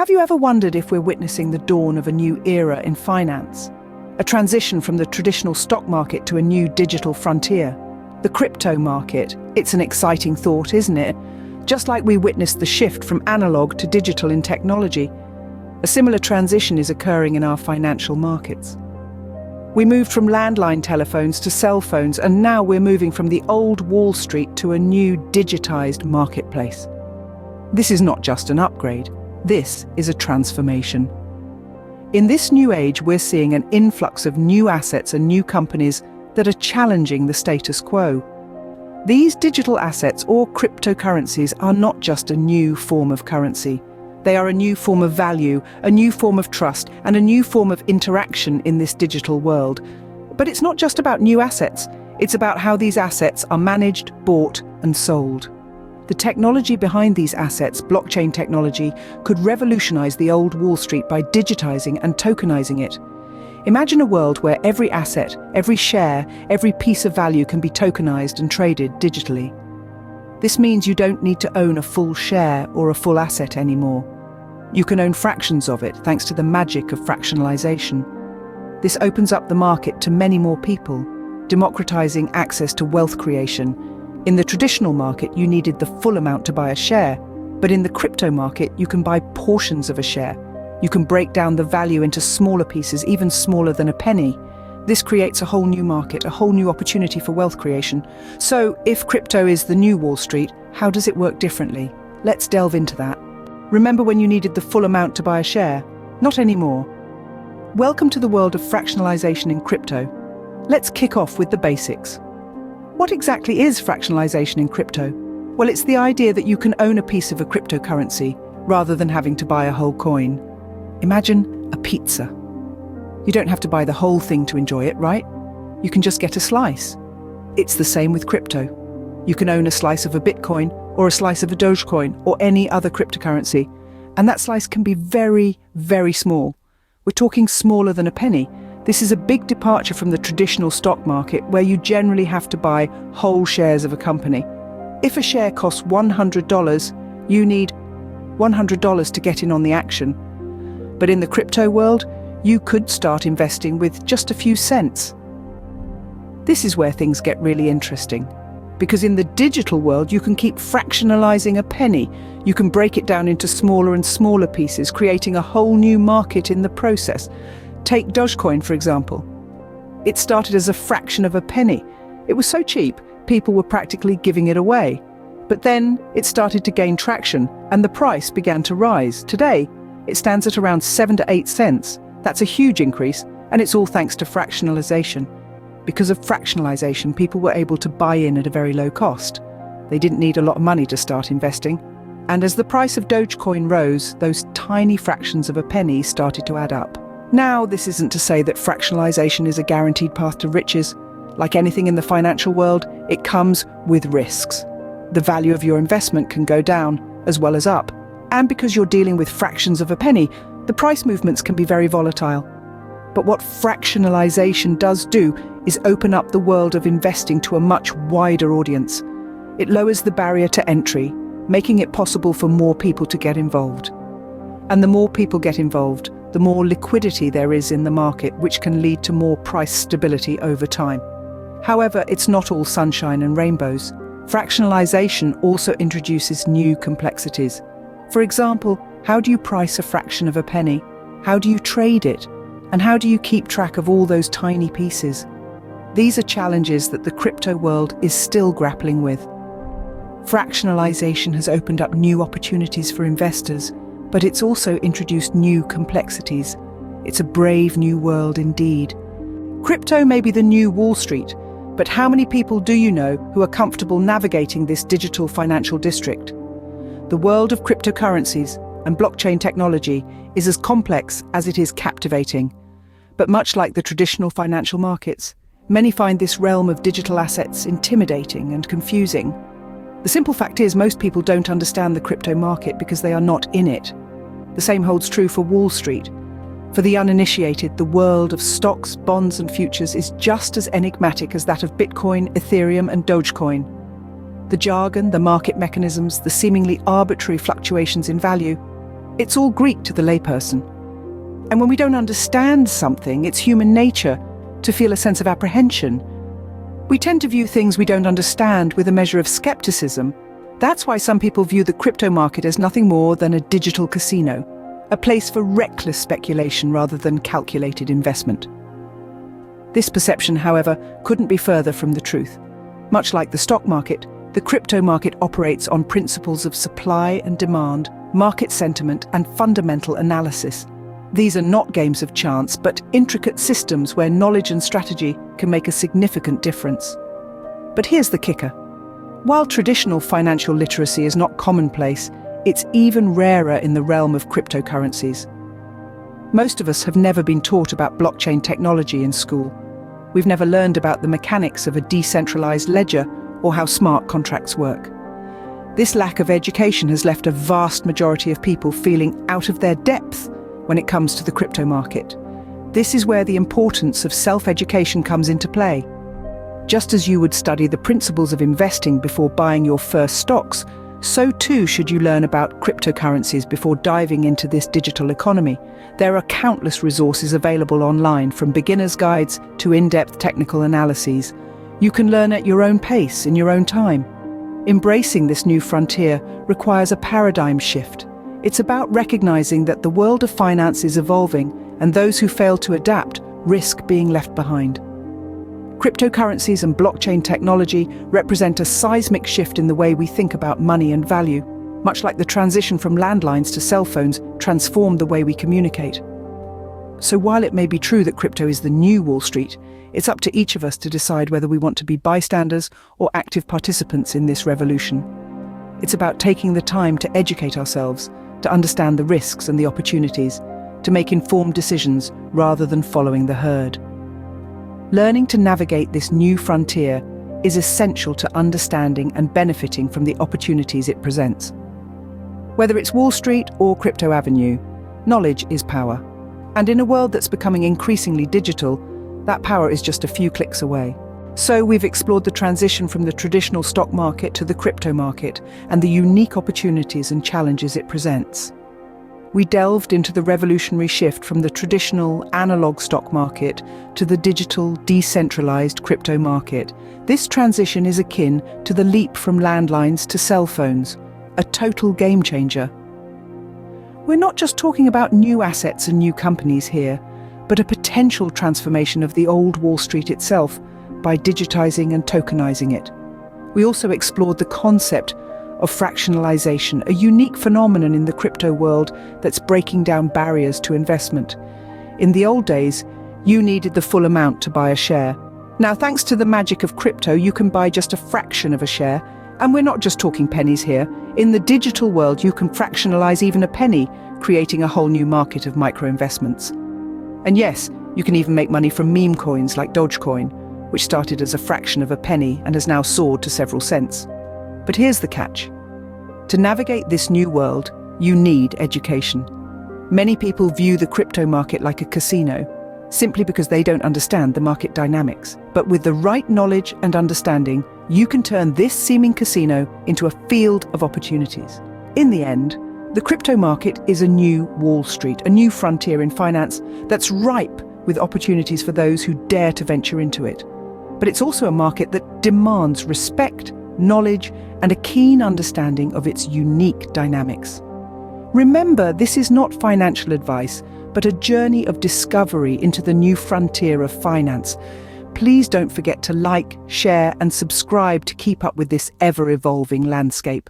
Have you ever wondered if we're witnessing the dawn of a new era in finance? A transition from the traditional stock market to a new digital frontier? The crypto market. It's an exciting thought, isn't it? Just like we witnessed the shift from analog to digital in technology, a similar transition is occurring in our financial markets. We moved from landline telephones to cell phones, and now we're moving from the old Wall Street to a new digitized marketplace. This is not just an upgrade. This is a transformation. In this new age, we're seeing an influx of new assets and new companies that are challenging the status quo. These digital assets, or cryptocurrencies, are not just a new form of currency. They are a new form of value, a new form of trust, and a new form of interaction in this digital world. But it's not just about new assets. It's about how these assets are managed, bought, and sold. The technology behind these assets, blockchain technology, could revolutionize the old Wall Street by digitizing and tokenizing it. Imagine a world where every asset, every share, every piece of value can be tokenized and traded digitally. This means you don't need to own a full share or a full asset anymore. You can own fractions of it thanks to the magic of fractionalization. This opens up the market to many more people, democratizing access to wealth creation. In the traditional market, you needed the full amount to buy a share, but in the crypto market, you can buy portions of a share. You can break down the value into smaller pieces, even smaller than a penny. This creates a whole new market, a whole new opportunity for wealth creation. So, if crypto is the new Wall Street, how does it work differently? Let's delve into that. Remember when you needed the full amount to buy a share? Not anymore. Welcome to the world of fractionalization in crypto. Let's kick off with the basics. What exactly is fractionalization in crypto? Well, it's the idea that you can own a piece of a cryptocurrency rather than having to buy a whole coin. Imagine a pizza. You don't have to buy the whole thing to enjoy it, right? You can just get a slice. It's the same with crypto. You can own a slice of a Bitcoin or a slice of a Dogecoin or any other cryptocurrency, and that slice can be very, very small. We're talking smaller than a penny. This is a big departure from the traditional stock market where you generally have to buy whole shares of a company. If a share costs $100, you need $100 to get in on the action. But in the crypto world, you could start investing with just a few cents. This is where things get really interesting. Because in the digital world, you can keep fractionalizing a penny. You can break it down into smaller and smaller pieces, creating a whole new market in the process. Take Dogecoin, for example. It started as a fraction of a penny. It was so cheap, people were practically giving it away. But then it started to gain traction, and the price began to rise. Today, it stands at around 7 to 8 cents. That's a huge increase, and it's all thanks to fractionalization. Because of fractionalization, people were able to buy in at a very low cost. They didn't need a lot of money to start investing. And as the price of Dogecoin rose, those tiny fractions of a penny started to add up. Now, this isn't to say that fractionalization is a guaranteed path to riches. Like anything in the financial world, it comes with risks. The value of your investment can go down as well as up. And because you're dealing with fractions of a penny, the price movements can be very volatile. But what fractionalization does do is open up the world of investing to a much wider audience. It lowers the barrier to entry, making it possible for more people to get involved. And the more people get involved, the more liquidity there is in the market, which can lead to more price stability over time. However, it's not all sunshine and rainbows. Fractionalization also introduces new complexities. For example, how do you price a fraction of a penny? How do you trade it? And how do you keep track of all those tiny pieces? These are challenges that the crypto world is still grappling with. Fractionalization has opened up new opportunities for investors, but it's also introduced new complexities. It's a brave new world indeed. Crypto may be the new Wall Street, but how many people do you know who are comfortable navigating this digital financial district? The world of cryptocurrencies and blockchain technology is as complex as it is captivating. But much like the traditional financial markets, many find this realm of digital assets intimidating and confusing. The simple fact is most people don't understand the crypto market because they are not in it. The same holds true for Wall Street. For the uninitiated, the world of stocks, bonds and futures is just as enigmatic as that of Bitcoin, Ethereum and Dogecoin. The jargon, the market mechanisms, the seemingly arbitrary fluctuations in value, It's all Greek to the layperson. And when we don't understand something, it's human nature to feel a sense of apprehension. We tend to view things we don't understand with a measure of skepticism. That's why some people view the crypto market as nothing more than a digital casino, a place for reckless speculation rather than calculated investment. This perception, however, couldn't be further from the truth. Much like the stock market, the crypto market operates on principles of supply and demand, market sentiment, and fundamental analysis. These are not games of chance, but intricate systems where knowledge and strategy can make a significant difference. But here's the kicker. While traditional financial literacy is not commonplace, it's even rarer in the realm of cryptocurrencies. Most of us have never been taught about blockchain technology in school. We've never learned about the mechanics of a decentralized ledger or how smart contracts work. This lack of education has left a vast majority of people feeling out of their depth when it comes to the crypto market. This is where the importance of self-education comes into play. Just as you would study the principles of investing before buying your first stocks, so too should you learn about cryptocurrencies before diving into this digital economy. There are countless resources available online, from beginner's guides to in-depth technical analyses. You can learn at your own pace, in your own time. Embracing this new frontier requires a paradigm shift. It's about recognizing that the world of finance is evolving, and those who fail to adapt risk being left behind. Cryptocurrencies and blockchain technology represent a seismic shift in the way we think about money and value, much like the transition from landlines to cell phones transformed the way we communicate. So while it may be true that crypto is the new Wall Street, it's up to each of us to decide whether we want to be bystanders or active participants in this revolution. It's about taking the time to educate ourselves, to understand the risks and the opportunities, to make informed decisions rather than following the herd. Learning to navigate this new frontier is essential to understanding and benefiting from the opportunities it presents. Whether it's Wall Street or Crypto Avenue, knowledge is power. And in a world that's becoming increasingly digital, that power is just a few clicks away. So we've explored the transition from the traditional stock market to the crypto market and the unique opportunities and challenges it presents. We delved into the revolutionary shift from the traditional analog stock market to the digital, decentralized crypto market. This transition is akin to the leap from landlines to cell phones, a total game changer. We're not just talking about new assets and new companies here, but a potential transformation of the old Wall Street itself by digitizing and tokenizing it. We also explored the concept of fractionalization, a unique phenomenon in the crypto world that's breaking down barriers to investment. In the old days, you needed the full amount to buy a share. Now, thanks to the magic of crypto, you can buy just a fraction of a share. And we're not just talking pennies here. In the digital world, you can fractionalize even a penny, creating a whole new market of micro-investments. And yes, you can even make money from meme coins like Dogecoin, which started as a fraction of a penny and has now soared to several cents. But here's the catch. To navigate this new world, you need education. Many people view the crypto market like a casino, simply because they don't understand the market dynamics. But with the right knowledge and understanding, you can turn this seeming casino into a field of opportunities. In the end, the crypto market is a new Wall Street, a new frontier in finance that's ripe with opportunities for those who dare to venture into it. But it's also a market that demands respect, knowledge, and a keen understanding of its unique dynamics. Remember, this is not financial advice, but a journey of discovery into the new frontier of finance. Please don't forget to like, share, and subscribe to keep up with this ever-evolving landscape.